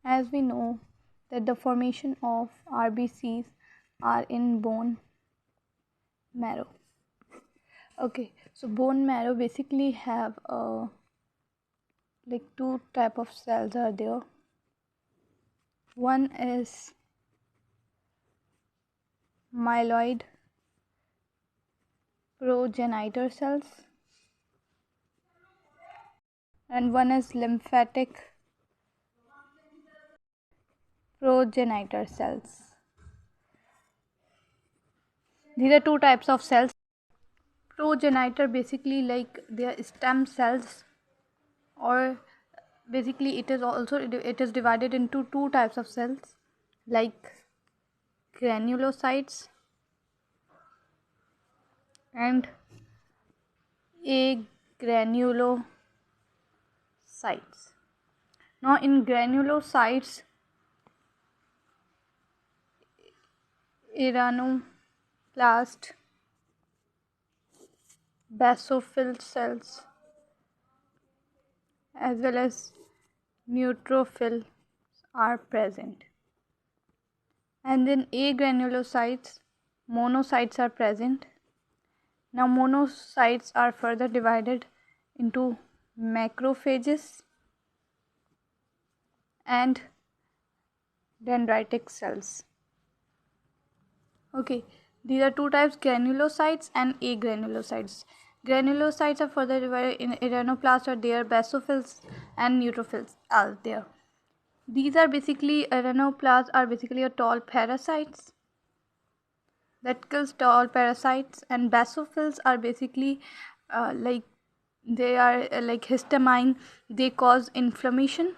As we know that the formation of RBCs are in bone marrow. Okay, so bone marrow basically have like two type of cells are there. One is myeloid progenitor cells and one is lymphatic progenitor cells. These are two types of cells. Progenitor basically like they are stem cells, or basically it is divided into two types of cells like granulocytes and agranulocytes. Now in granulocytes, iranoplast, basophil cells as well as neutrophil are present, and in agranulocytes monocytes are present. Now monocytes are further divided into macrophages and dendritic cells. Okay, these are two types, granulocytes and agranulocytes. Granulocytes are further divided in iranoplasts are there, basophils and neutrophils are there. These are basically, iranoplasts are basically a tall parasites that kills tall parasites, and basophils are basically like they are like histamine, they cause inflammation,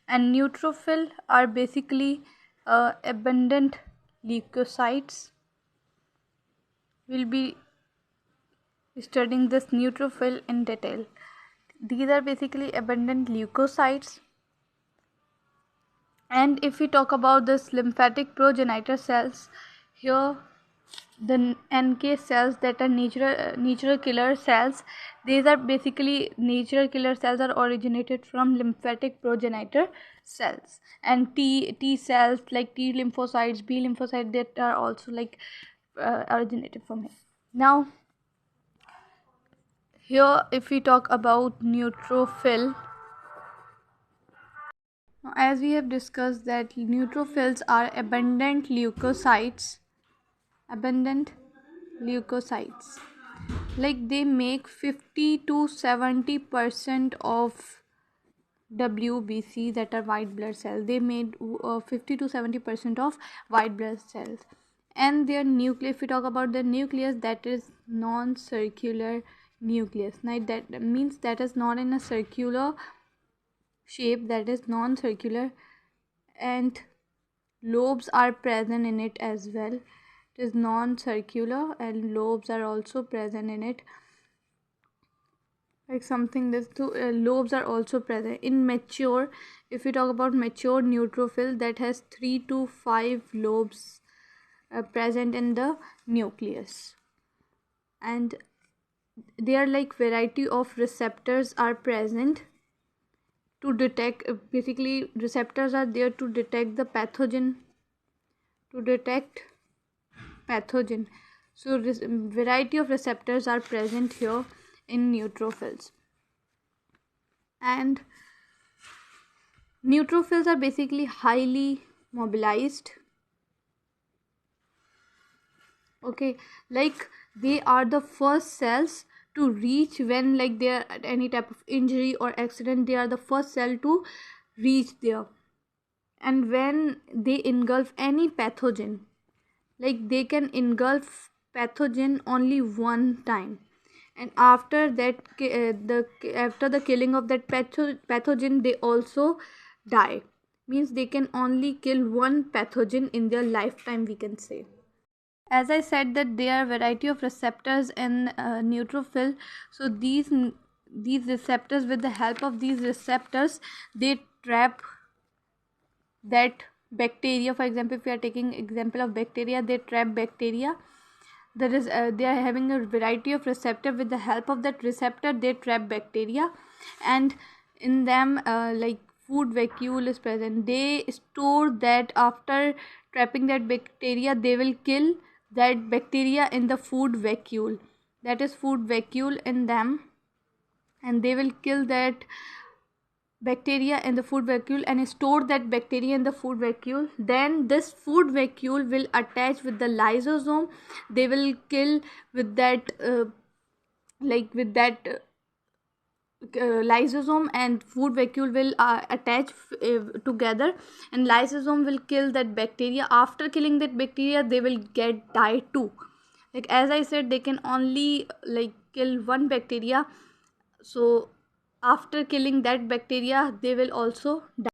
and neutrophil are basically abundant leukocytes. We'll be studying this neutrophil in detail. These are basically abundant leukocytes. And if we talk about this lymphatic progenitor cells, here the NK cells that are natural killer cells, these are basically natural killer cells are originated from lymphatic progenitor cells, and T cells like T lymphocytes, B lymphocytes, that are also like originated from here. Now here if we talk about neutrophil, as we have discussed that neutrophils are abundant leukocytes, like they make 50 to 70% of WBC, that are white blood cells. They made 50 to 70% of white blood cells, and their nucleus, if we talk about their nucleus, that is non-circular nucleus. Now that means that is not in a circular shape, that is non-circular, and lobes are present in it as well. It is non-circular and lobes are also present in it, like something this two lobes are also present in mature. If we talk about mature neutrophil, that has 3 to 5 lobes present in the nucleus, and there like variety of receptors are present to detect, basically receptors are there to detect the pathogen, so this variety of receptors are present here in neutrophils. And neutrophils are basically highly mobilized. Okay, like they are the first cells to reach when like there any type of injury or accident, they are the first cell to reach there. And when they engulf any pathogen, like they can engulf pathogen only one time, and after that after the killing of that pathogen, they also die. Means they can only kill one pathogen in their lifetime, we can say. As I said that there are variety of receptors in neutrophil, so these receptors, with the help of these receptors, they trap that bacteria. For example, if we are taking example of bacteria, they trap bacteria there is they are having a variety of receptor. With the help of that receptor they trap bacteria, and in them like food vacuole is present. They store that. After trapping that bacteria, they will kill that bacteria in the food vacuole. That is food vacuole in them, and they will kill that bacteria in the food vacuole and store that bacteria in the food vacuole. Then this food vacuole will attach with the lysosome. They will kill with that with that lysosome, and food vacuole will attach together, and lysosome will kill that bacteria. After killing that bacteria, they will get die too. Like as I said, they can only like kill one bacteria, so after killing that bacteria they will also die.